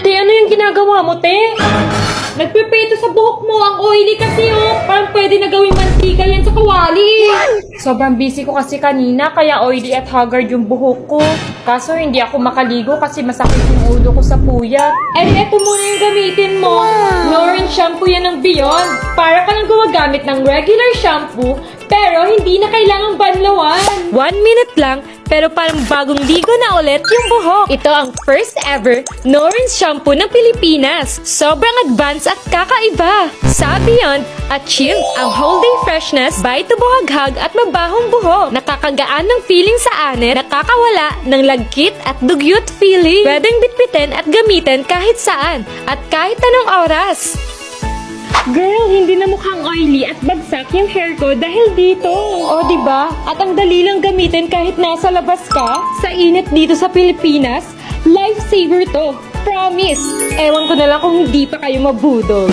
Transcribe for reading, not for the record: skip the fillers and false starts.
Te, ano yung ginagawa mo, te? Nagpiprito sa buhok mo. Ang oily kasi, oh. Parang pwede na gawing mantika yan sa kawali. Sobrang busy ko kasi kanina, kaya oily at haggard yung buhok ko. Kaso hindi ako makaligo kasi masakit yung ulo ko sa puyat. Eh, eto muna yung gamitin mo. Lauren shampoo yan ng Beyond. Para ka lang gumagamit ng regular shampoo, pero hindi na kailangang banlawan. 1 minute lang, pero parang bagong ligo na ulit yung buhok. Ito ang first ever Lauren shampoo ng Pilipinas. Sobrang advanced at kakaiba. Sa Beyond, achieve ang whole day freshness by tubuhaghag at mabahong buhok. Nakakagaan ng feeling sa aner, nakakawala ng lagkit at dugyot feeling. Pwedeng bitbitin at gamitin kahit saan at kahit anong oras. Girl, hindi na mukhang oily at bagsak yung hair ko dahil dito. O, diba? At ang dali lang gamitin kahit nasa labas ka. Sa init dito sa Pilipinas, lifesaver to. Promise. Ewan ko na lang kung hindi pa kayo mabudol.